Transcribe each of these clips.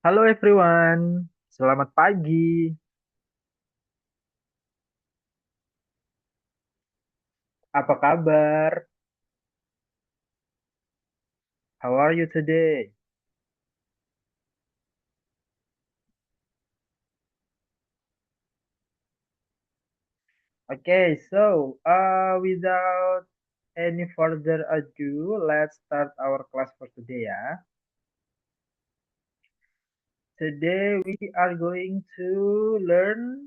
Halo everyone, selamat pagi. Apa kabar? How are you today? Okay, without any further ado, let's start our class for today ya. Today we are going to learn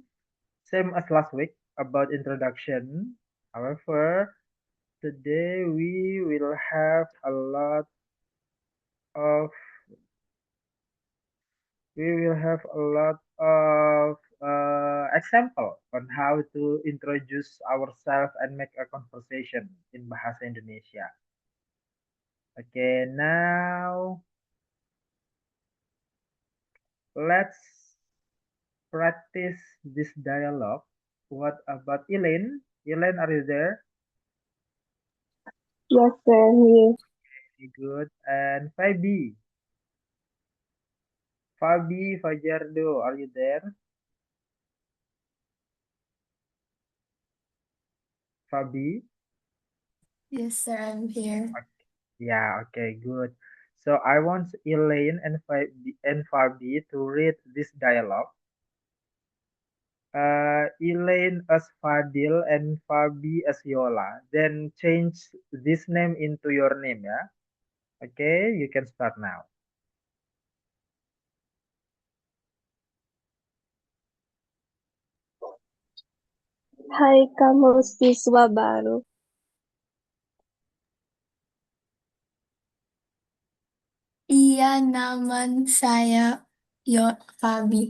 same as last week about introduction. However, today we will have a lot of example on how to introduce ourselves and make a conversation in Bahasa Indonesia. Okay, now let's practice this dialogue. What about Elaine? Elaine, are you there? Yes, sir. He is. Very good. And Fabi Fajardo, are you there? Fabi? Yes, sir, I'm here. Yeah, okay, good. So I want Elaine and Fabi to read this dialogue. Elaine as Fadil and Fabi as Yola. Then change this name into your name, ya. Okay, you can start now. Hai, kamu siswa baru. Iya, nama saya Fabi.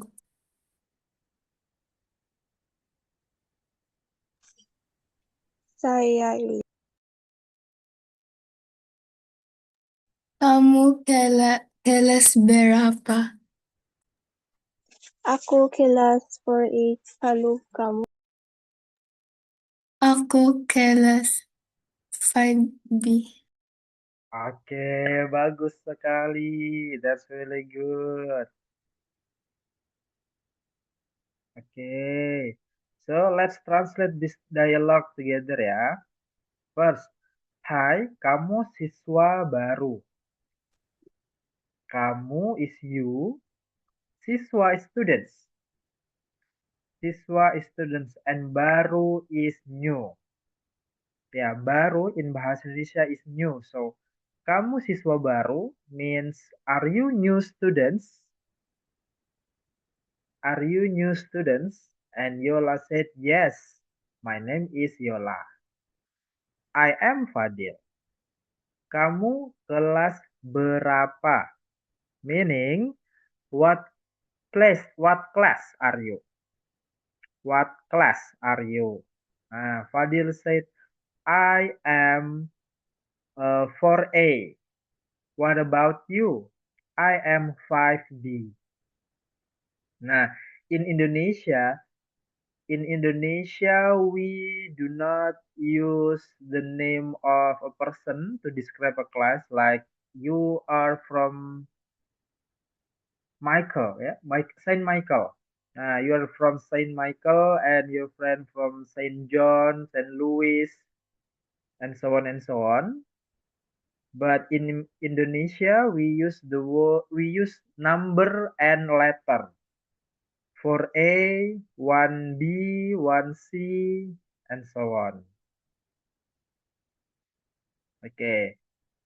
Saya ini. Kamu kelas berapa? Aku kelas 4A. Lalu kamu. Aku kelas 5B. Oke, bagus sekali. That's really good. Okay, so let's translate this dialogue together ya. First, hai, kamu siswa baru. Kamu is you, siswa is students. Siswa is students and baru is new. Ya, baru in bahasa Indonesia is new. So, kamu siswa baru means are you new students? Are you new students? And Yola said, yes, my name is Yola. I am Fadil. Kamu kelas berapa? Meaning, what class are you? What class are you? Fadil said, I am 4A. What about you? I am 5B. Nah, in Indonesia, we do not use the name of a person to describe a class like you are from Michael, ya, Saint Michael. Nah, you are from Saint Michael and your friend from Saint John, Saint Louis, and so on and so on. But in Indonesia, we use number and letter for A, 1B, 1C, and so on. Oke,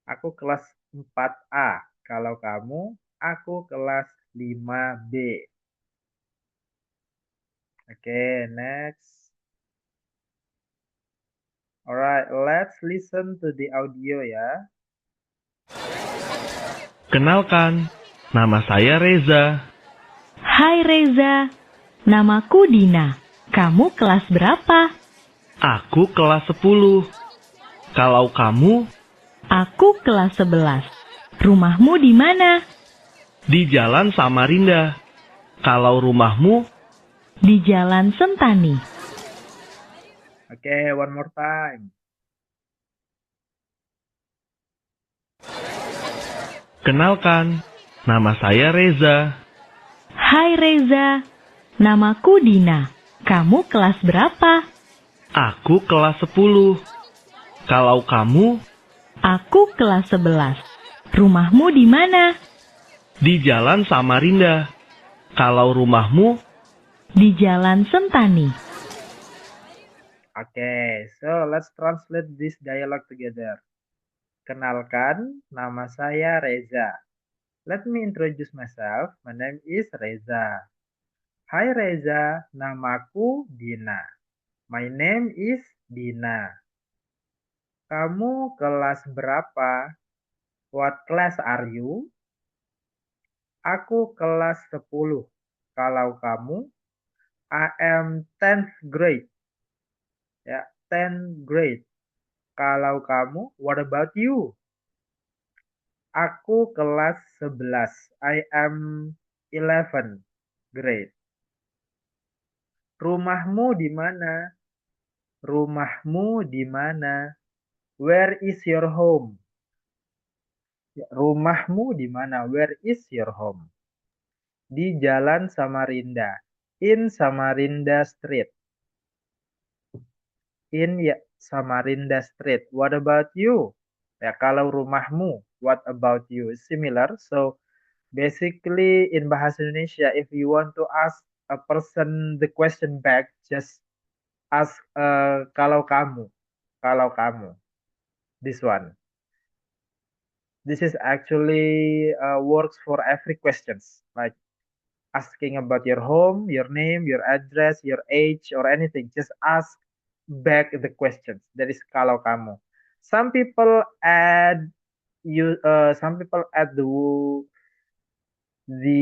aku kelas 4A. Kalau kamu, aku kelas 5B. Oke, next. Alright, let's listen to the audio ya. Kenalkan, nama saya Reza. Hai Reza, namaku Dina. Kamu kelas berapa? Aku kelas 10. Kalau kamu, Aku kelas 11. Rumahmu di mana? di Jalan Samarinda. Kalau rumahmu, Di Jalan Sentani. Oke, one more time. kenalkan, nama saya Reza. Hai Reza, namaku Dina. Kamu kelas berapa? Aku kelas 10. Kalau kamu? Aku kelas 11. Rumahmu di mana? Di Jalan Samarinda. Kalau rumahmu? Di Jalan Sentani. Okay, so let's translate this dialogue together. Kenalkan, nama saya Reza. Let me introduce myself. My name is Reza. Hai Reza, namaku Dina. My name is Dina. Kamu kelas berapa? What class are you? Aku kelas 10. Kalau kamu? I am 10th grade. Ya, 10th grade. Kalau kamu, what about you? Aku kelas 11. I am 11th grade. Rumahmu di mana? Rumahmu di mana? Where is your home? Ya, rumahmu di mana? Where is your home? Di Jalan Samarinda. In Samarinda Street. In ya, Samarinda Street. What about you? Ya, kalau rumahmu, what about you? Similar. So, basically in Bahasa Indonesia, if you want to ask a person the question back, just ask kalau kamu. Kalau kamu. This one. This is actually works for every questions. Like asking about your home, your name, your address, your age, or anything. Just ask back the questions. That is kalau kamu. Some people add the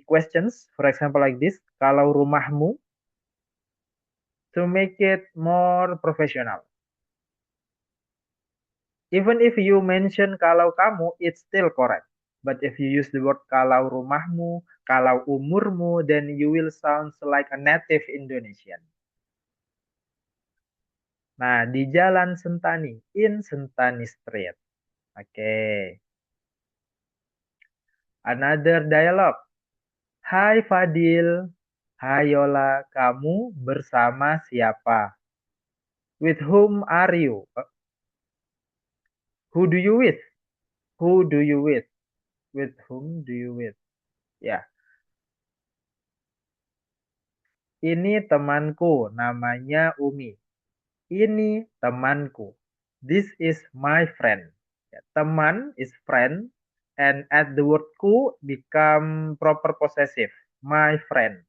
questions, for example, like this. Kalau rumahmu, to make it more professional. Even if you mention kalau kamu, it's still correct. But if you use the word kalau rumahmu, kalau umurmu, then you will sound like a native Indonesian. Nah, di Jalan Sentani, in Sentani Street. Oke. Another dialogue. Hai Fadil. Hai Yola, kamu bersama siapa? With whom are you? Who do you with? Who do you with? With whom do you with? Ya. Ini temanku, namanya Umi. Ini temanku. This is my friend. Ya, teman is friend, and at the word ku become proper possessive. My friend.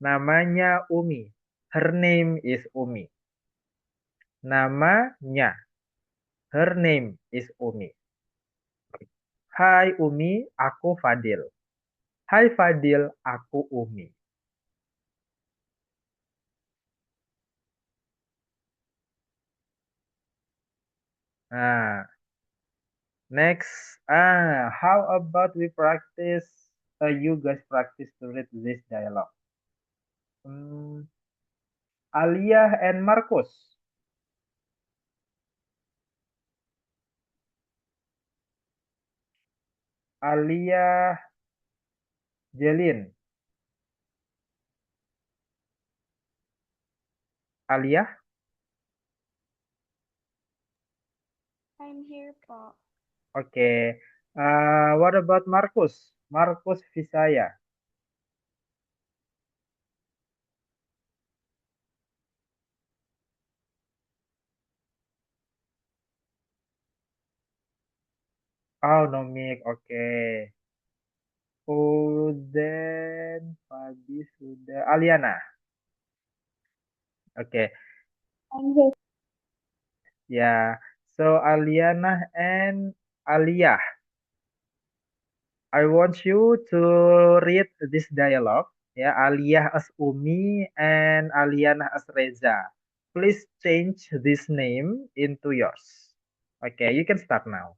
Namanya Umi. Her name is Umi. Namanya. Her name is Umi. Hai Umi, aku Fadil. Hai Fadil, aku Umi. Nah, next, how about we practice, you guys practice to read this dialogue. Aliyah and Marcus. Aliyah, Jelin. Aliyah, I'm here po. okay. What about Marcus? Marcus Visaya. Oh, no mic, okay. Uden, Fabi sudah. Aliana. Okay. I'm here. Yeah. So Aliana and Aliyah, I want you to read this dialogue. Ya, Aliyah as Umi and Aliana as Reza. Please change this name into yours. Okay, you can start now.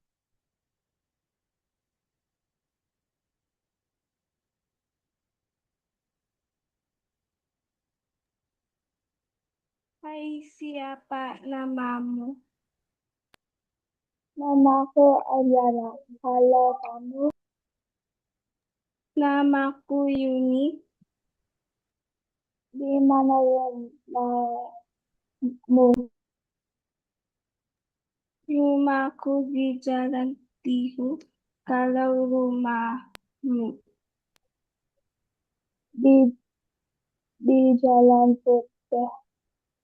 Hai, siapa namamu? Namaku Ariana. Halo kamu. Namaku Yuni. Di mana rumahmu? Rumahku di Jalan Tihu. Kalau rumahmu? Di Jalan Putih.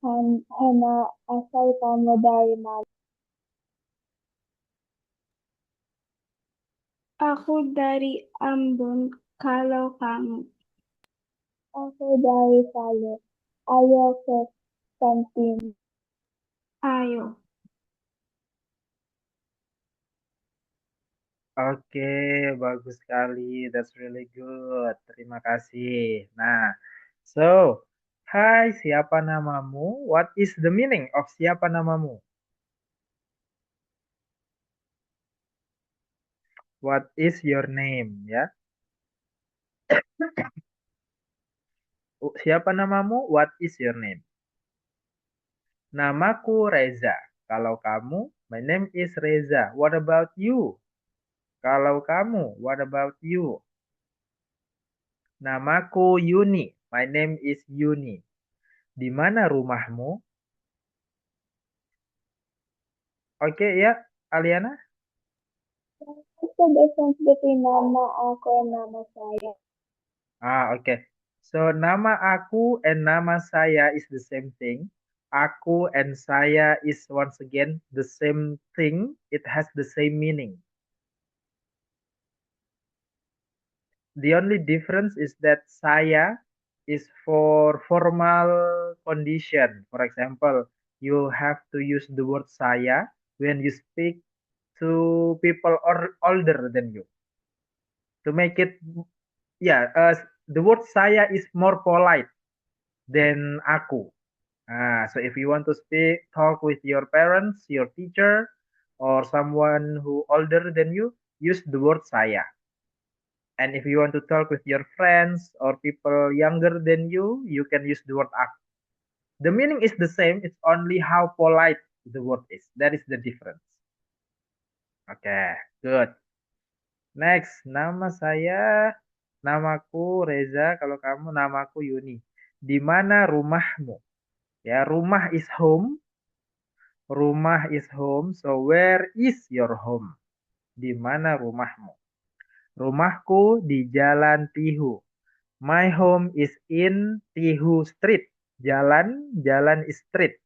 Hana, asal kamu dari mana? Aku dari Ambon. Kalau kamu? Aku dari Palu. Ayo ke kantin. Ayo. Oke, bagus sekali. That's really good. Terima kasih. Nah, so, hai, siapa namamu? What is the meaning of siapa namamu? What is your name? Ya, siapa namamu? What is your name? Namaku Reza. Kalau kamu, my name is Reza. What about you? Kalau kamu, what about you? Namaku Yuni. My name is Yuni. Di mana rumahmu? Oke ya, Aliana? What's the difference between nama aku and nama saya? Okay. So, nama aku and nama saya is the same thing. Aku and saya is once again the same thing. It has the same meaning. The only difference is that saya is for formal condition. For example, you have to use the word saya when you speak to people or older than you. To make it, the word saya is more polite than aku. So if you want to talk with your parents, your teacher, or someone who older than you, use the word saya. And if you want to talk with your friends or people younger than you can use the word aku. The meaning is the same, it's only how polite the word is. That is the difference. Okay, good. Next, namaku Reza, kalau kamu namaku Yuni. Di mana rumahmu? Ya, rumah is home. Rumah is home, so where is your home? Di mana rumahmu? Rumahku di Jalan Tihu. My home is in Tihu Street. Jalan is street.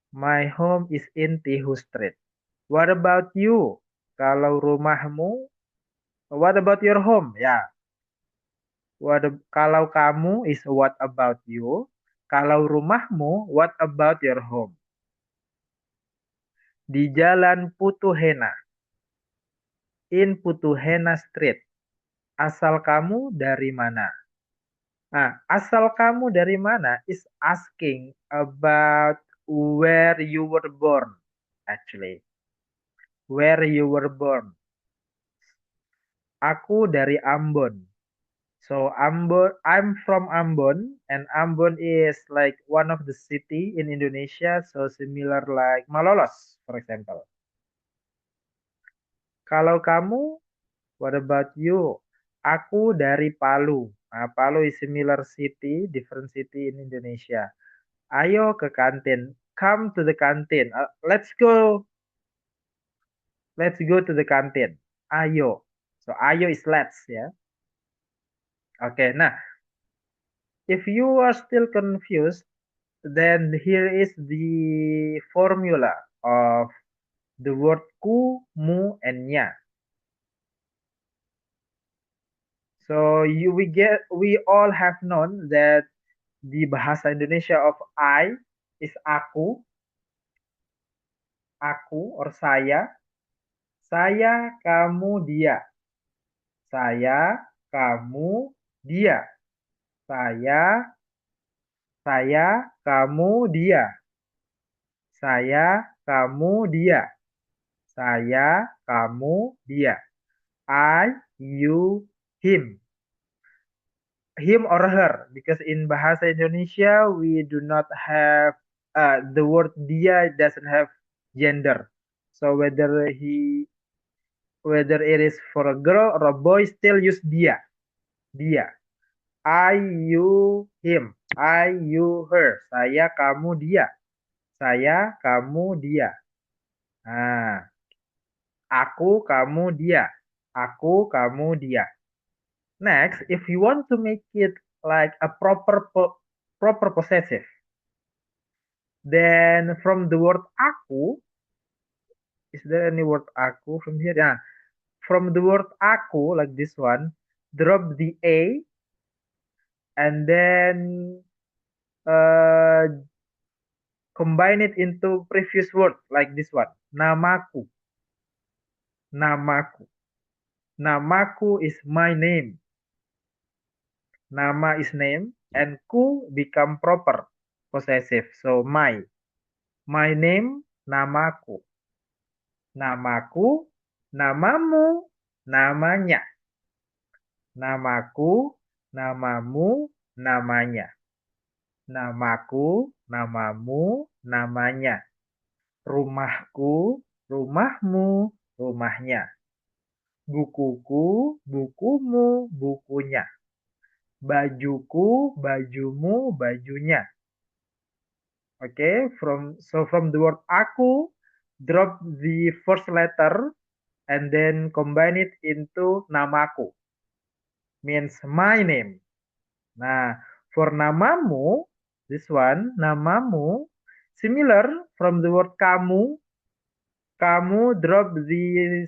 My home is in Tihu Street. What about you? Kalau rumahmu, what about your home? Ya. Kalau kamu is what about you? Kalau rumahmu, what about your home? Di Jalan Putuhena. In Putuhena Street. Asal kamu dari mana? Nah, asal kamu dari mana is asking about where you were born, actually. Where you were born. Aku dari Ambon. So Ambon, I'm from Ambon, and Ambon is like one of the city in Indonesia, so similar like Malolos, for example. Kalau kamu, what about you? Aku dari Palu. Nah, Palu is similar city, different city in Indonesia. Ayo ke kantin. Come to the canteen. Let's go. Let's go to the canteen. Ayo. So ayo is let's ya. Oke, nah if you are still confused, then here is the formula of the word ku, mu, and nya. So we all have known that the bahasa Indonesia of I is aku or saya, kamu, dia. Saya, kamu, dia. Saya, kamu, dia. Saya, kamu, dia. Saya, kamu, dia. I, you, him. Him or her. Because in bahasa Indonesia, we do not have, the word dia doesn't have gender. So whether he whether it is for a girl or a boy, still use dia. Dia. I, you, him. I, you, her. Saya, kamu, dia. Saya, kamu, dia. Nah, aku, kamu, dia. Aku, kamu, dia. Next, if you want to make it like a proper possessive, then from the word aku, is there any word aku from here? Yeah, from the word aku, like this one, drop the a, and then combine it into previous word, like this one, namaku. Namaku. Namaku is my name. Nama is name, and ku become proper possessive. So my name, namaku. Namaku, namamu, namanya. Namaku, namamu, namanya. Namaku, namamu, namanya. Rumahku, rumahmu, rumahnya. Bukuku, bukumu, bukunya. Bajuku, bajumu, bajunya. Okay, from the word aku, drop the first letter and then combine it into namaku. Means my name. Nah, for namamu, this one, namamu, similar from the word kamu. Kamu drop the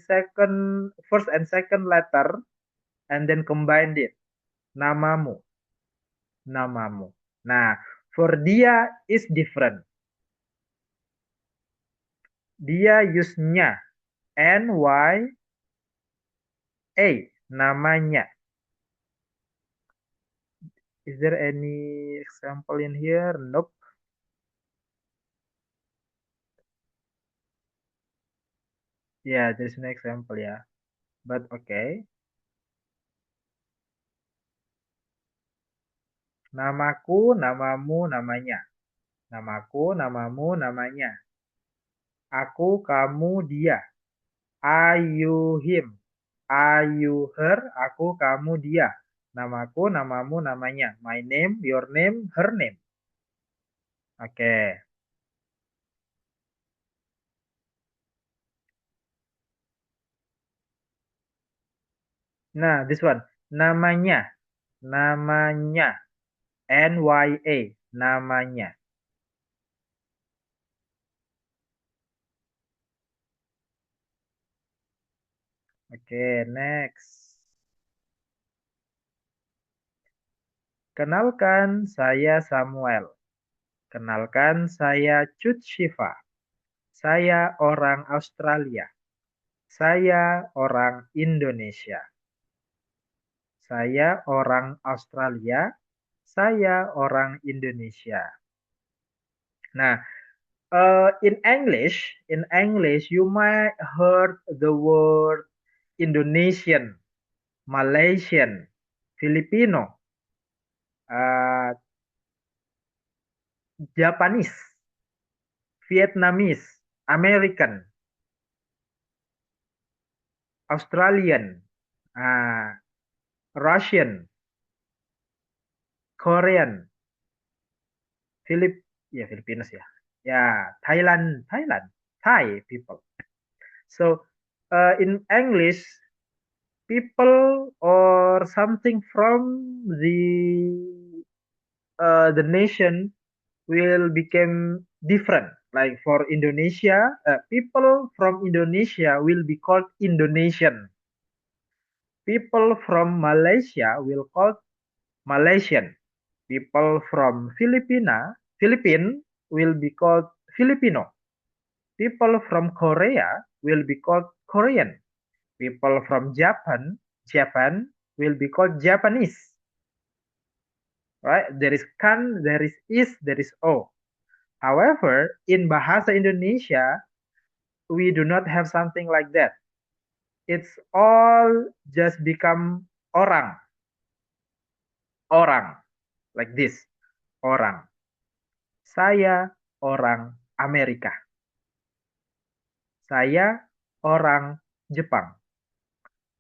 first and second letter and then combine it. Namamu. Namamu. Nah, for dia is different. Dia use-nya. N-Y-A. Namanya. Is there any example in here? Nope. Yeah, there's no example, yeah. But okay. Namaku, namamu, namanya. Namaku, namamu, namanya. Aku, kamu, dia. I, you, him. I, you, her. Aku, kamu, dia. Namaku, namamu, namanya. My name, your name, her name. Oke. Nah, this one. Namanya. Namanya. N-Y-A. Namanya. Oke, next. Kenalkan, saya Samuel. Kenalkan, saya Cut Shiva. Saya orang Australia. Saya orang Indonesia. Saya orang Australia. Saya orang Indonesia. Nah, in English, you might heard the word Indonesian, Malaysian, Filipino, Japanese, Vietnamese, American, Australian, Russian, Korean, Filipinos ya. Ya, Thailand, Thai people. So, in English, people or something from the nation will become different. Like for Indonesia, people from Indonesia will be called Indonesian. People from Malaysia will called Malaysian. People from Philippines will be called Filipino. People from Korea will be called Korean. People from Japan will be called Japanese. Right? There is kan, there is, there is o. However, in Bahasa Indonesia, we do not have something like that. It's all just become orang. Orang. Like this. Orang. Saya orang Amerika. Saya orang Jepang.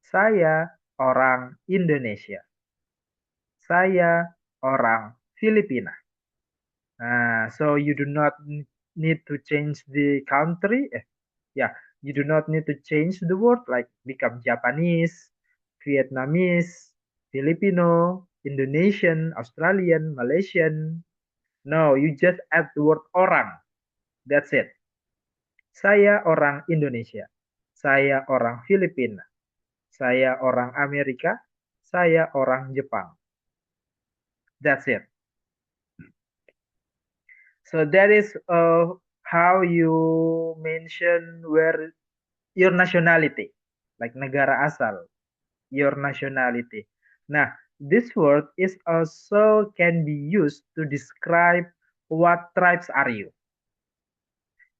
Saya orang Indonesia. Saya orang Filipina. So you do not need to change the country. You do not need to change the word like become Japanese, Vietnamese, Filipino, Indonesian, Australian, Malaysian. No, you just add the word orang. That's it. Saya orang Indonesia. Saya orang Filipina. Saya orang Amerika. Saya orang Jepang. That's it. So that is how you mention where your nationality, like negara asal, your nationality. Nah, this word is also can be used to describe what tribes are you.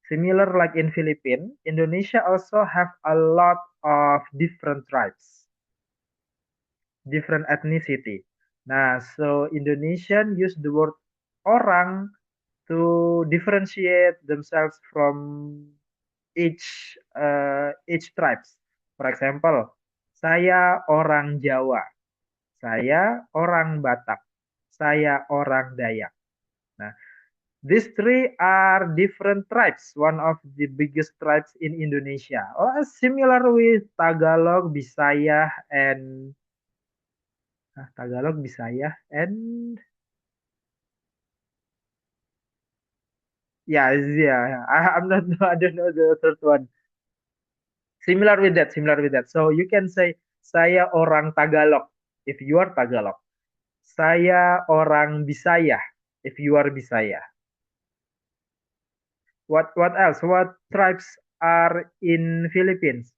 Similar like in Philippines, Indonesia also have a lot of different tribes, different ethnicity. Nah, so Indonesian use the word orang to differentiate themselves from each tribes. For example, saya orang Jawa, saya orang Batak, saya orang Dayak. Nah, these three are different tribes, one of the biggest tribes in Indonesia. Similar with Tagalog, Bisaya, and Tagalog, Bisaya, and yeah. I'm not. I don't know the third one. Similar with that, similar with that. So you can say saya orang Tagalog if you are Tagalog. Saya orang Bisaya if you are Bisaya. What else? What tribes are in Philippines?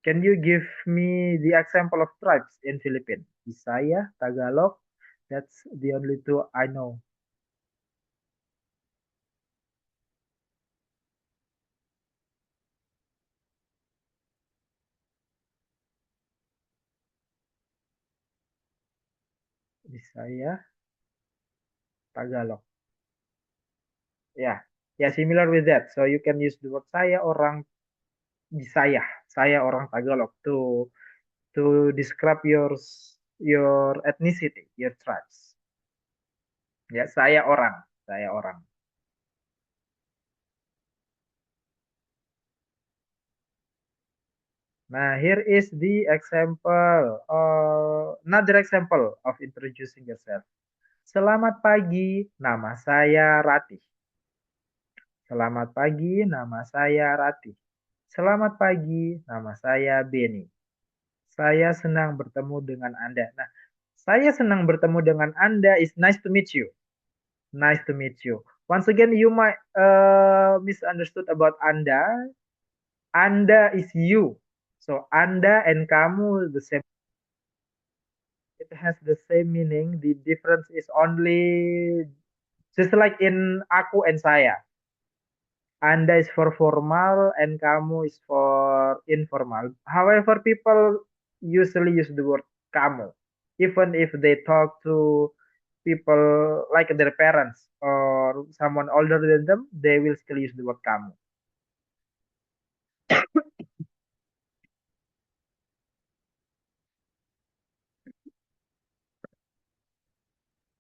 Can you give me the example of tribes in Philippines? Bisaya, Tagalog. That's the only two I know. Bisaya, Tagalog. Yeah, similar with that. So you can use the word saya orang Bisaya, saya orang Tagalog to describe your ethnicity, your tribes. Ya, saya orang, saya orang. Nah, here is the example, another example of introducing yourself. Selamat pagi, nama saya Ratih. Selamat pagi, nama saya Ratih. Selamat pagi, nama saya Beni. Saya senang bertemu dengan Anda. Nah, saya senang bertemu dengan Anda is nice to meet you. Nice to meet you. Once again, you might misunderstood about Anda. Anda is you. So Anda and kamu the same. It has the same meaning. The difference is only just like in aku and saya. Anda is for formal and kamu is for informal. However, people usually use the word kamu. Even if they talk to people like their parents or someone older than them, they will still use the word kamu.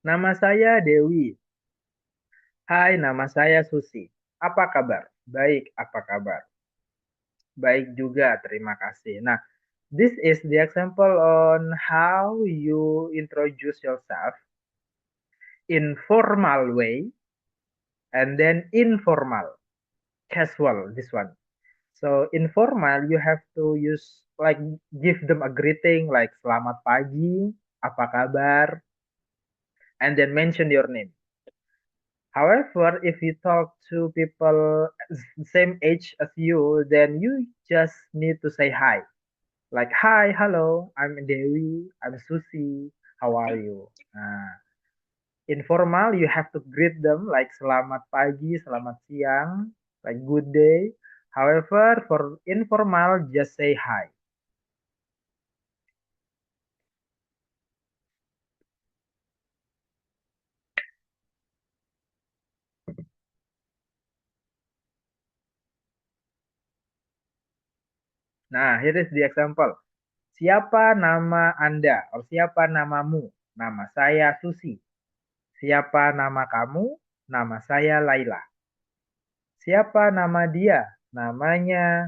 Nama saya Dewi. Hai, nama saya Susi. Apa kabar? Baik, apa kabar? Baik juga, terima kasih. Nah, this is the example on how you introduce yourself in formal way and then informal, casual, this one. So informal, you have to use like give them a greeting like selamat pagi, apa kabar, and then mention your name. However, if you talk to people same age as you, then you just need to say hi. Like, hi, hello, I'm Dewi, I'm Susi, how are you? Informal, you have to greet them like selamat pagi, selamat siang, like good day. However, for informal, just say hi. Nah, here is the example. Siapa nama Anda? Or siapa namamu? Nama saya Susi. Siapa nama kamu? Nama saya Laila. Siapa nama dia? Namanya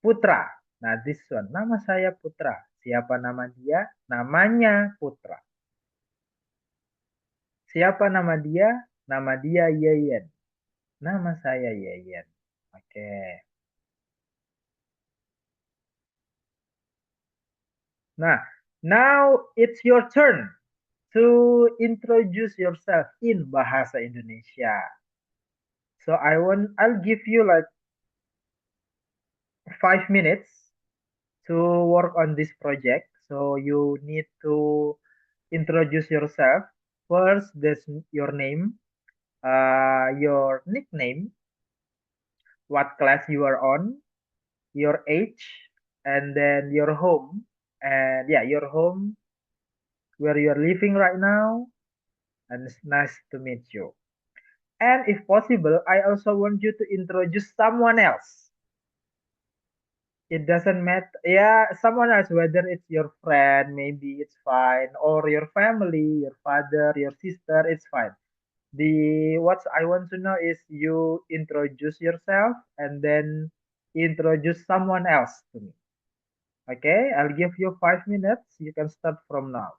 Putra. Nah, this one. Nama saya Putra. Siapa nama dia? Namanya Putra. Siapa nama dia? Nama dia Yeyen. Nama saya Yeyen. Oke. Nah, now it's your turn to introduce yourself in Bahasa Indonesia. So I'll give you like 5 minutes to work on this project. So you need to introduce yourself. First, there's your name, your nickname, what class you are on, your age, and then your home. And yeah, your home, where you're living right now. And it's nice to meet you. And if possible, I also want you to introduce someone else. It doesn't matter. Yeah, someone else, whether it's your friend, maybe it's fine, or your family, your father, your sister, it's fine. What I want to know is you introduce yourself and then introduce someone else to me. Okay, I'll give you 5 minutes. You can start from now.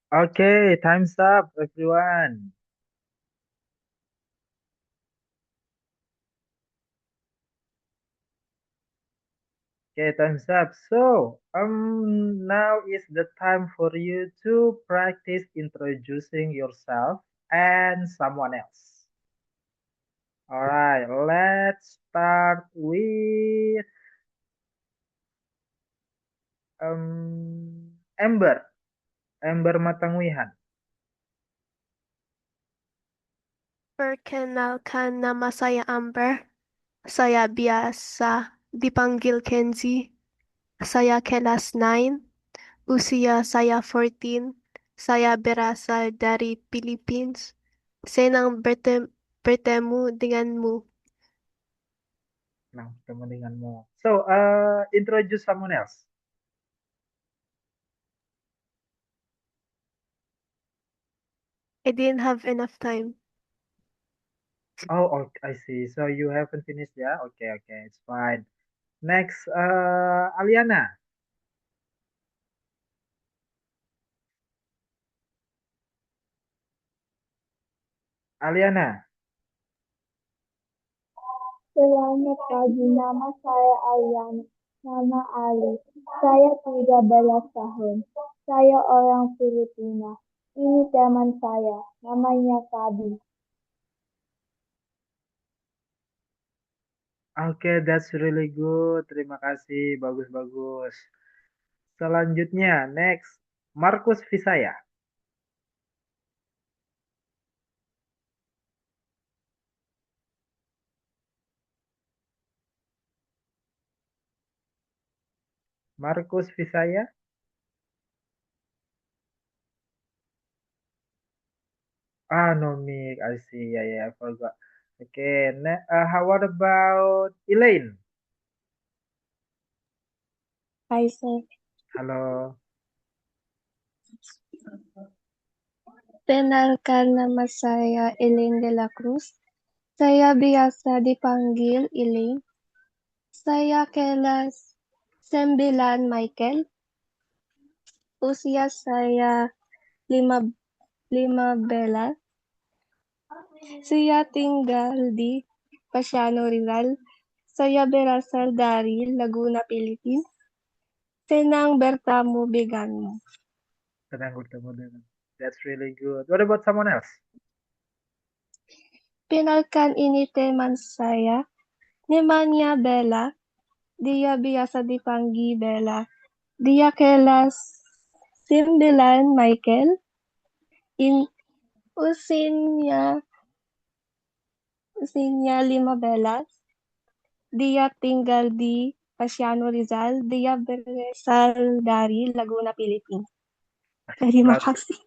Okay, time's up, everyone. Okay, time's up. So, now is the time for you to practice introducing yourself and someone else. All right, let's start with Ember, Ember Matangwihan. Perkenalkan, nama saya Amber. Saya biasa dipanggil Kenzie. Saya kelas 9. Usia saya 14. Saya berasal dari Philippines. Senang bertemu denganmu. Nah, ketemu denganmu. So, introduce someone else. I didn't have enough time. Oh, I see. So you haven't finished, yeah? Okay, okay, it's fine. Next, Aliana. Aliana. Selamat pagi, nama saya Aliana. Nama Ali. Saya 13 tahun. Saya orang Filipina. Ini teman saya, namanya Fabi. Okay, that's really good. Terima kasih, bagus-bagus. Selanjutnya, next, Markus Visaya. Markus Visaya. Ah, no mic. I see. Yeah, yeah, I forgot. Okay, how about Elaine? Hi, sir. Halo. Perkenalkan, nama saya Elaine de la Cruz. Saya biasa dipanggil Elaine. Saya kelas 9 Michael. Usia saya 15. Saya tinggal di Pasiano Rizal. Saya berasal dari Laguna, Philippines. Senang bertemu denganmu. Senang bertemu dengan. That's really good. What about someone else? Kenalkan, ini teman saya. Namanya Bella. Dia biasa dipanggil Bella. Dia kelas 9 Michael. Usianya 15. Dia tinggal di Pasiano Rizal. Dia berasal dari Laguna, Philippines. Terima kasih.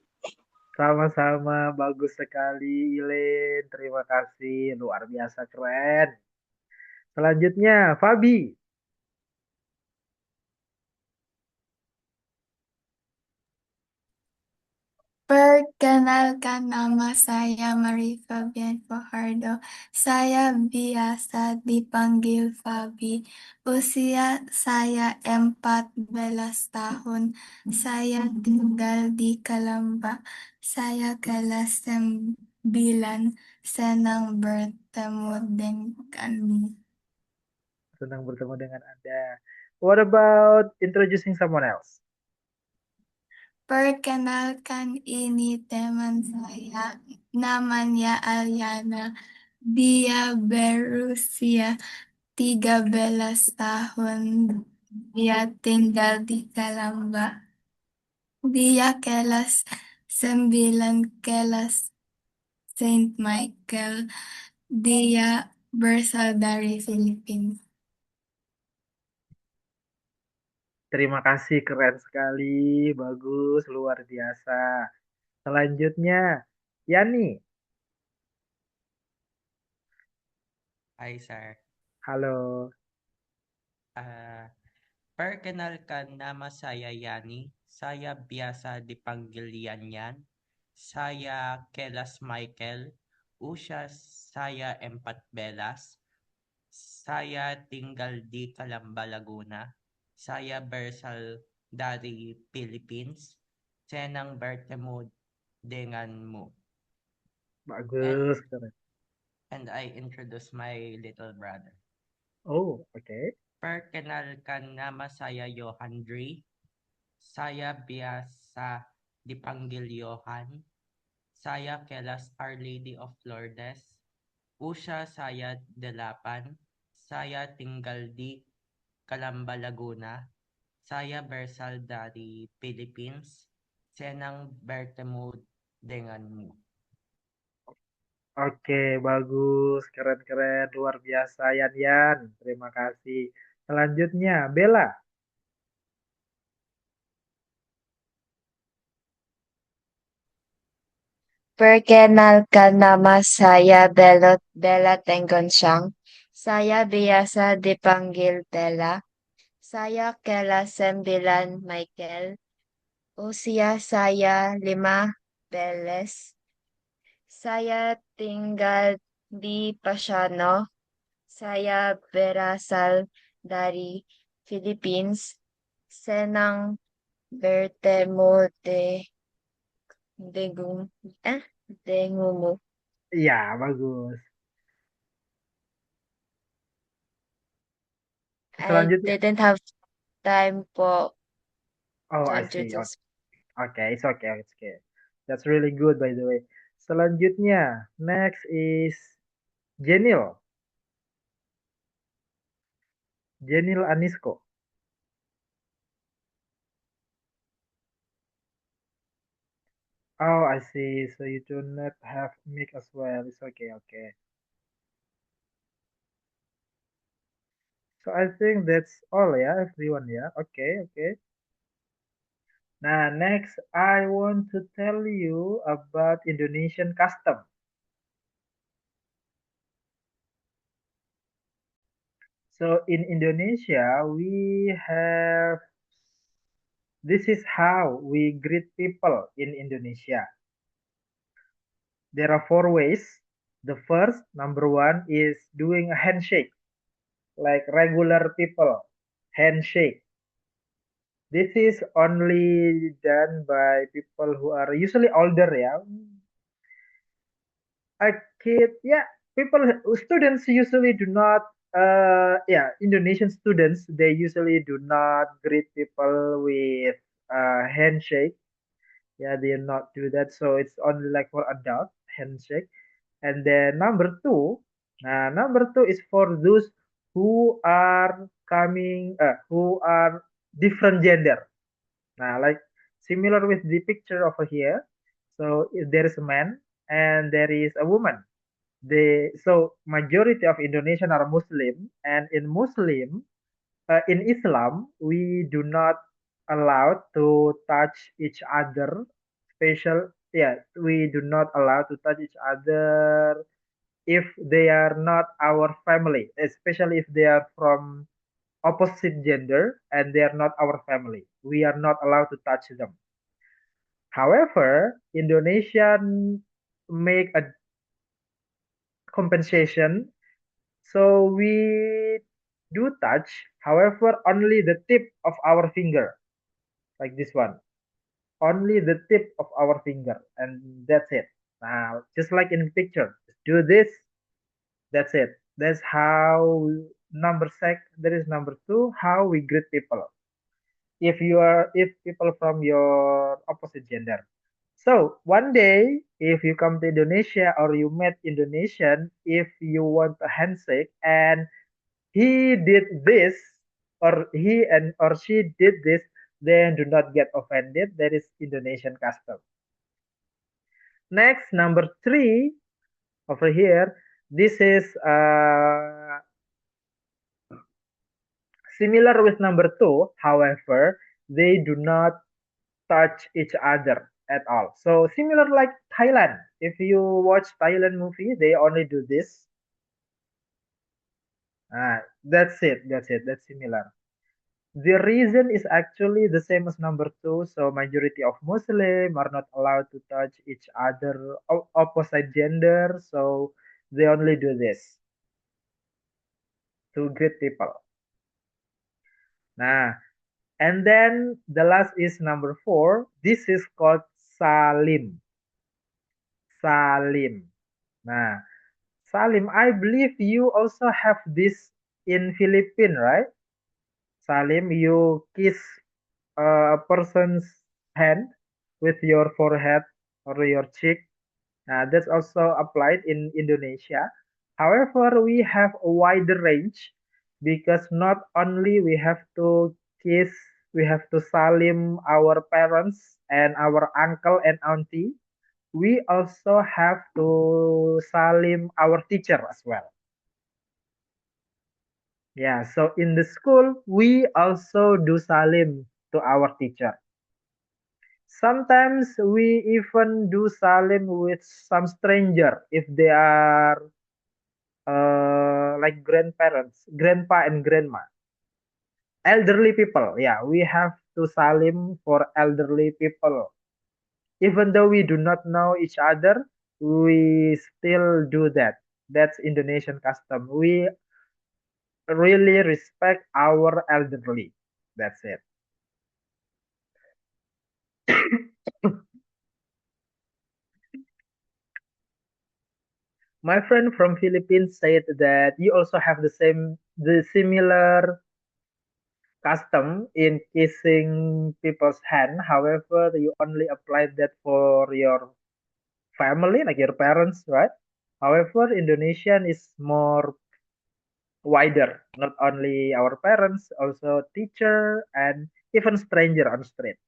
Sama-sama, bagus sekali, Elaine. Terima kasih, luar biasa keren. Selanjutnya, Fabi. Perkenalkan, nama saya Marie Fabian Fajardo. Saya biasa dipanggil Fabi. Usia saya 14 tahun. Saya tinggal di Kalamba. Saya kelas 9. Senang bertemu denganmu. Senang bertemu dengan Anda. What about introducing someone else? Perkenalkan, ini teman saya, namanya Aliana. Dia berusia 13 tahun. Dia tinggal di Kalamba. Dia kelas 9, kelas Saint Michael. Dia berasal dari Filipina. Terima kasih, keren sekali. Bagus, luar biasa. Selanjutnya, Yani. Hi, sir. Halo. Ah, perkenalkan, nama saya Yani. Saya biasa dipanggil Yan. Saya kelas Michael. Usia saya 14. Saya tinggal di Calamba, Laguna. Saya berasal dari Philippines. senang bertemu denganmu. Bagus, keren. And I introduce my little brother. Oh, okay. Perkenalkan, nama saya Johan Dre. Saya biasa dipanggil Johan. Saya kelas Our Lady of Lourdes. Usia saya 8. Saya tinggal di Calamba, Laguna. Saya berasal dari Philippines. Senang bertemu denganmu. Oke, bagus, keren-keren, luar biasa, Yan. Terima kasih. Selanjutnya, Bella. Perkenalkan, nama saya Bella Tenggonsyang. Saya biasa dipanggil Bella. Saya kelas 9 Michael. Usia saya 15. Saya tinggal di Pasiano. Saya berasal dari Philippines. Senang bertemu denganmu. Iya, bagus. I Selanjutnya. didn't have time for Oh, I to see. just Okay, it's okay. It's okay. That's really good, by the way. Selanjutnya, next is Jenil. Jenil Anisko. Oh, I see. So you do not have mic as well. It's okay, okay. So I think that's all, yeah, everyone, yeah. Okay, okay. Now, next, I want to tell you about Indonesian custom. So in Indonesia, this is how we greet people in Indonesia. There are 4 ways. The first, number one, is doing a handshake, like regular people, handshake. This is only done by people who are usually older, yeah. A kid, yeah, students usually do not, Indonesian students, they usually do not greet people with a handshake. Yeah, they not do that. So it's only like for adult handshake. And then number two is for those who are different gender. Now, like similar with the picture over here. So if there is a man and there is a woman. So majority of Indonesian are Muslim, and in Islam, we do not allow to touch each other. We do not allow to touch each other if they are not our family, especially if they are from opposite gender and they are not our family. We are not allowed to touch them. However, Indonesian make a compensation, so we do touch, however, only the tip of our finger, like this one, only the tip of our finger, and that's it. Now, just like in the picture, just do this, that's it. That's how there is number two, how we greet people. If people from your opposite gender. So one day, if you come to Indonesia or you met Indonesian, if you want a handshake and he did this or she did this, then do not get offended. That is Indonesian custom. Next, number three over here. This is similar with number two. However, they do not touch each other at all. So similar like Thailand. If you watch Thailand movie, they only do this. That's it. That's similar. The reason is actually the same as number two. So majority of Muslim are not allowed to touch each other opposite gender. So they only do this to greet people. Nah, And then the last is number 4. This is called salim. Salim. Nah, salim, I believe you also have this in Philippines, right? Salim, you kiss a person's hand with your forehead or your cheek. That's also applied in Indonesia. However, we have a wider range because not only we have to kiss, we have to salim our parents and our uncle and auntie. We also have to salim our teacher as well. Yeah, so in the school, we also do salim to our teacher. Sometimes we even do salim with some stranger if they are like grandparents, grandpa and grandma, elderly people. Yeah, we have to salim for elderly people. Even though we do not know each other, we still do that. That's Indonesian custom. We really respect our elderly. That's it. My friend from Philippines said that you also have the similar custom in kissing people's hand. However, you only apply that for your family, like your parents, right? However, Indonesian is more wider. Not only our parents, also teacher and even stranger on street.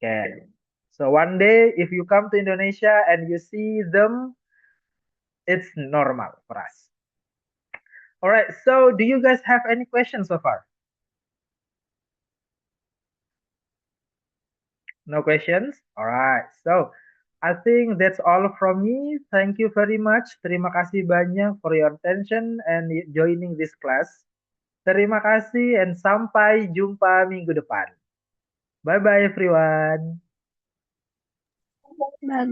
Okay. So one day, if you come to Indonesia and you see them, it's normal for us. All right. So, do you guys have any questions so far? No questions? All right. So, I think that's all from me. Thank you very much. Terima kasih banyak for your attention and joining this class. Terima kasih and sampai jumpa minggu depan. Bye-bye everyone. Bye.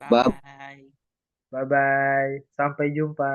Bye. Bye-bye. Sampai jumpa.